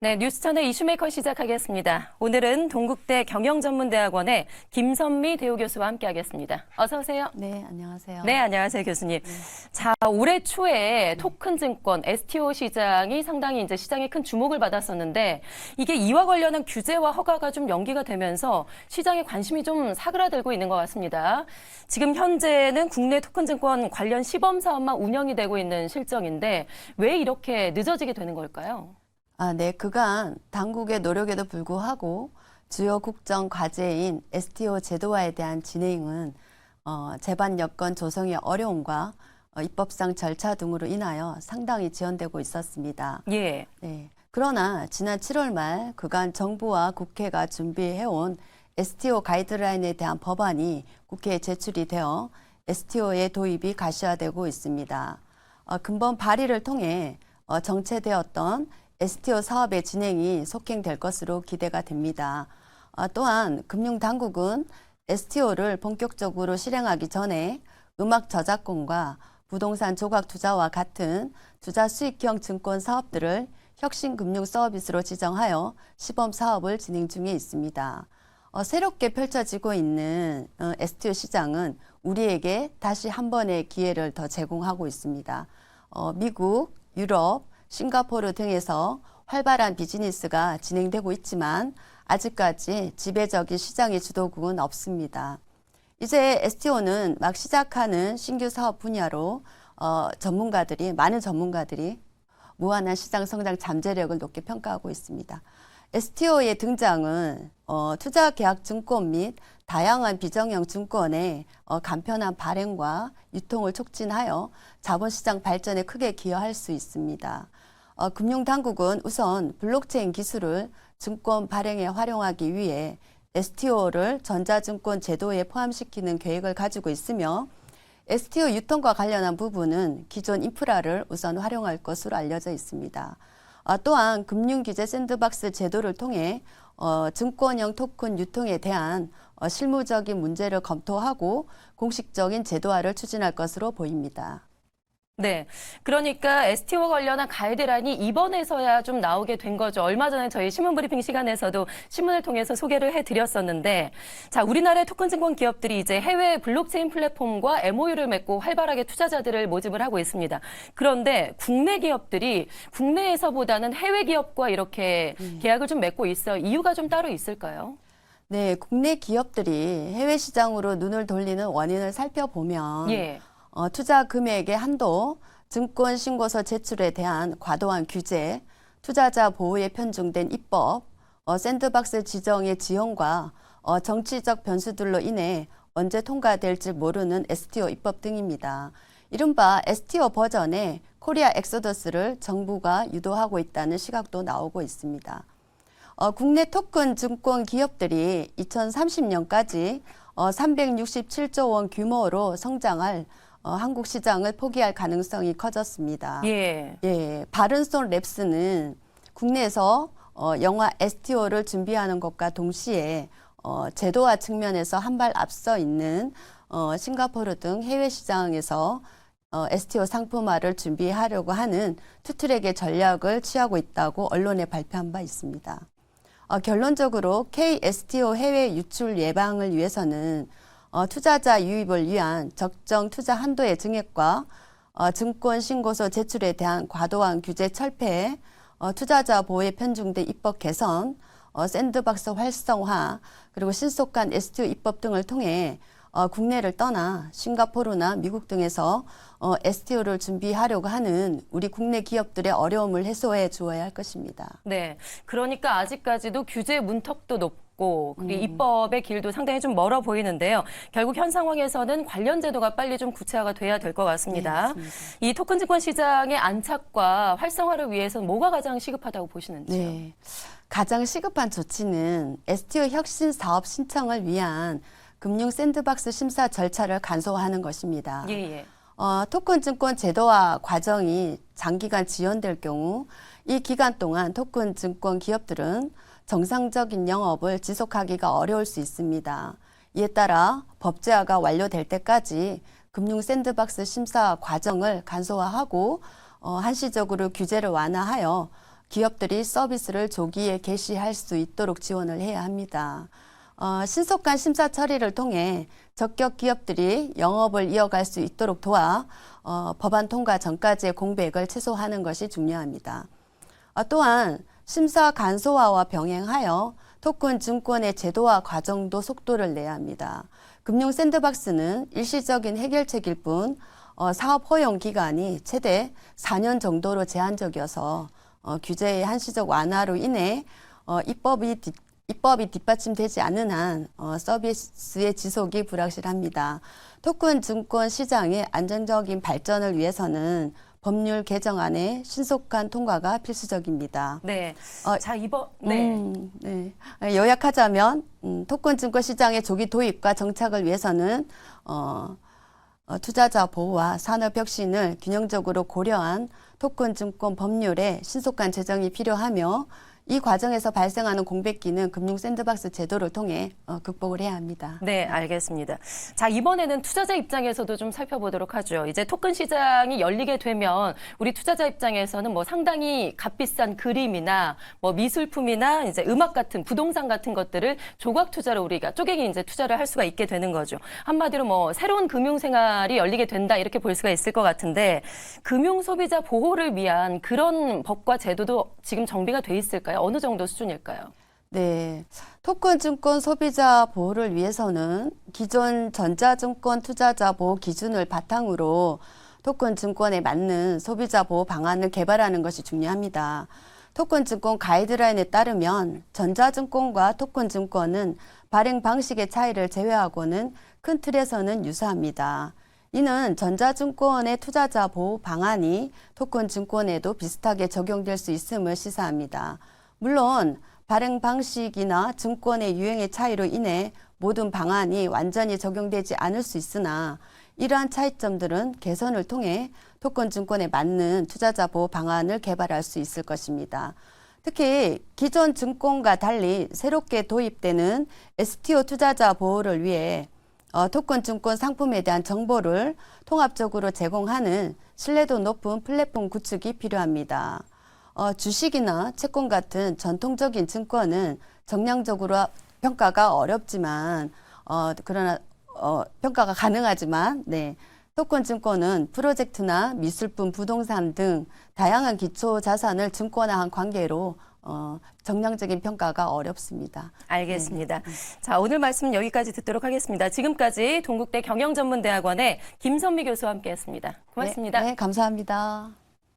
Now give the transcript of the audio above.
네, 뉴스천의 이슈메이커 시작하겠습니다. 오늘은 동국대 경영전문대학원의 김선미 대우 교수와 함께하겠습니다. 어서 오세요. 네, 안녕하세요. 네, 안녕하세요, 교수님. 네. 자, 올해 초에 토큰 증권 STO 시장이 상당히 이제 시장에 큰 주목을 받았었는데 이게 이와 관련한 규제와 허가가 좀 연기가 되면서 시장에 관심이 좀 사그라들고 있는 것 같습니다. 지금 현재는 국내 토큰 증권 관련 시범 사업만 운영이 되고 있는 실정인데 왜 이렇게 늦어지게 되는 걸까요? 네, 그간 당국의 노력에도 불구하고 주요 국정 과제인 STO 제도화에 대한 진행은 제반 여건 조성의 어려움과 입법상 절차 등으로 인하여 상당히 지연되고 있었습니다. 예. 네, 그러나 지난 7월 말 그간 정부와 국회가 준비해온 STO 가이드라인에 대한 법안이 국회에 제출이 되어 STO의 도입이 가시화되고 있습니다. 근본 발의를 통해 정체되었던 STO 사업의 진행이 속행될 것으로 기대가 됩니다. 또한 금융당국은 STO를 본격적으로 실행하기 전에 음악 저작권과 부동산 조각 투자와 같은 투자 수익형 증권 사업들을 혁신 금융 서비스로 지정하여 시범 사업을 진행 중에 있습니다. 새롭게 펼쳐지고 있는 STO 시장은 우리에게 다시 한 번의 기회를 더 제공하고 있습니다. 미국, 유럽, 싱가포르 등에서 활발한 비즈니스가 진행되고 있지만 아직까지 지배적인 시장의 주도국은 없습니다. 이제 STO는 막 시작하는 신규 사업 분야로 많은 전문가들이 무한한 시장 성장 잠재력을 높게 평가하고 있습니다. STO의 등장은 투자계약증권 및 다양한 비정형 증권의 간편한 발행과 유통을 촉진하여 자본시장 발전에 크게 기여할 수 있습니다. 금융당국은 우선 블록체인 기술을 증권 발행에 활용하기 위해 STO를 전자증권 제도에 포함시키는 계획을 가지고 있으며 STO 유통과 관련한 부분은 기존 인프라를 우선 활용할 것으로 알려져 있습니다. 또한 금융규제 샌드박스 제도를 통해 증권형 토큰 유통에 대한 실무적인 문제를 검토하고 공식적인 제도화를 추진할 것으로 보입니다. 네. 그러니까 STO와 관련한 가이드라인이 이번에서야 좀 나오게 된 거죠. 얼마 전에 저희 신문 브리핑 시간에서도 신문을 통해서 소개를 해드렸었는데, 자, 우리나라의 토큰 증권 기업들이 이제 해외 블록체인 플랫폼과 MOU를 맺고 활발하게 투자자들을 모집을 하고 있습니다. 그런데 국내 기업들이 국내에서보다는 해외 기업과 이렇게 계약을 좀 맺고 있어요. 이유가 좀 따로 있을까요? 네, 국내 기업들이 해외 시장으로 눈을 돌리는 원인을 살펴보면 예. 투자 금액의 한도, 증권 신고서 제출에 대한 과도한 규제, 투자자 보호에 편중된 입법, 샌드박스 지정의 지연과 정치적 변수들로 인해 언제 통과될지 모르는 STO 입법 등입니다. 이른바 STO 버전의 코리아 엑소더스를 정부가 유도하고 있다는 시각도 나오고 있습니다. 국내 토큰 증권 기업들이 2030년까지 367조 원 규모로 성장할 한국 시장을 포기할 가능성이 커졌습니다. 예. 예, 바른손 랩스는 국내에서 영화 STO를 준비하는 것과 동시에 제도화 측면에서 한 발 앞서 있는 싱가포르 등 해외 시장에서 STO 상품화를 준비하려고 하는 투트랙의 전략을 취하고 있다고 언론에 발표한 바 있습니다. 결론적으로 KSTO 해외 유출 예방을 위해서는 투자자 유입을 위한 적정 투자 한도의 증액과 증권 신고서 제출에 대한 과도한 규제 철폐, 투자자 보호에 편중된 입법 개선, 샌드박스 활성화, 그리고 신속한 STO 입법 등을 통해 국내를 떠나 싱가포르나 미국 등에서 STO를 준비하려고 하는 우리 국내 기업들의 어려움을 해소해 주어야 할 것입니다. 네. 그러니까 아직까지도 규제 문턱도 높고 그리고 입법의 길도 상당히 좀 멀어 보이는데요. 결국 현 상황에서는 관련 제도가 빨리 좀 구체화가 돼야 될 것 같습니다. 네, 이 토큰 증권 시장의 안착과 활성화를 위해서는 뭐가 가장 시급하다고 보시는지요? 네. 가장 시급한 조치는 STO 혁신 사업 신청을 위한 금융 샌드박스 심사 절차를 간소화하는 것입니다. 예. 토큰 증권 제도화 과정이 장기간 지연될 경우 이 기간 동안 토큰 증권 기업들은 정상적인 영업을 지속하기가 어려울 수 있습니다. 이에 따라 법제화가 완료될 때까지 금융 샌드박스 심사 과정을 간소화하고 한시적으로 규제를 완화하여 기업들이 서비스를 조기에 개시할 수 있도록 지원을 해야 합니다. 신속한 심사 처리를 통해 적격 기업들이 영업을 이어갈 수 있도록 도와 법안 통과 전까지의 공백을 최소화하는 것이 중요합니다. 또한 심사 간소화와 병행하여 토큰 증권의 제도화 과정도 속도를 내야 합니다. 금융 샌드박스는 일시적인 해결책일 뿐 사업 허용 기간이 최대 4년 정도로 제한적이어서 규제의 한시적 완화로 인해 입법이 뒷받침되지 않는 한 서비스의 지속이 불확실합니다. 토큰 증권 시장의 안정적인 발전을 위해서는 법률 개정안의 신속한 통과가 필수적입니다. 네. 자, 네. 요약하자면 토큰 증권 시장의 조기 도입과 정착을 위해서는 투자자 보호와 산업 혁신을 균형적으로 고려한 토큰 증권 법률의 신속한 제정이 필요하며 이 과정에서 발생하는 공백기는 금융 샌드박스 제도를 통해 극복을 해야 합니다. 네, 알겠습니다. 자, 이번에는 투자자 입장에서도 좀 살펴보도록 하죠. 이제 토큰 시장이 열리게 되면 우리 투자자 입장에서는 뭐 상당히 값비싼 그림이나 뭐 미술품이나 이제 음악 같은 부동산 같은 것들을 조각 투자로 우리가 쪼개기 이제 투자를 할 수가 있게 되는 거죠. 한마디로 뭐 새로운 금융 생활이 열리게 된다 이렇게 볼 수가 있을 것 같은데 금융 소비자 보호를 위한 그런 법과 제도도 지금 정비가 돼 있을까요? 어느 정도 수준일까요? 네, 토큰 증권 소비자 보호를 위해서는 기존 전자증권 투자자 보호 기준을 바탕으로 토큰 증권에 맞는 소비자 보호 방안을 개발하는 것이 중요합니다. 토큰 증권 가이드라인에 따르면 전자증권과 토큰 증권은 발행 방식의 차이를 제외하고는 큰 틀에서는 유사합니다. 이는 전자증권의 투자자 보호 방안이 토큰 증권에도 비슷하게 적용될 수 있음을 시사합니다. 물론 발행 방식이나 증권의 유행의 차이로 인해 모든 방안이 완전히 적용되지 않을 수 있으나 이러한 차이점들은 개선을 통해 토큰 증권에 맞는 투자자 보호 방안을 개발할 수 있을 것입니다. 특히 기존 증권과 달리 새롭게 도입되는 STO 투자자 보호를 위해 토큰 증권 상품에 대한 정보를 통합적으로 제공하는 신뢰도 높은 플랫폼 구축이 필요합니다. 주식이나 채권 같은 전통적인 증권은 정량적으로 평가가 어렵지만 그러나 평가가 가능하지만 토큰 증권은 프로젝트나 미술품, 부동산 등 다양한 기초 자산을 증권화한 관계로 정량적인 평가가 어렵습니다. 알겠습니다. 자, 오늘 말씀 여기까지 듣도록 하겠습니다. 지금까지 동국대 경영전문대학원의 김선미 교수와 함께했습니다. 고맙습니다. 네, 감사합니다.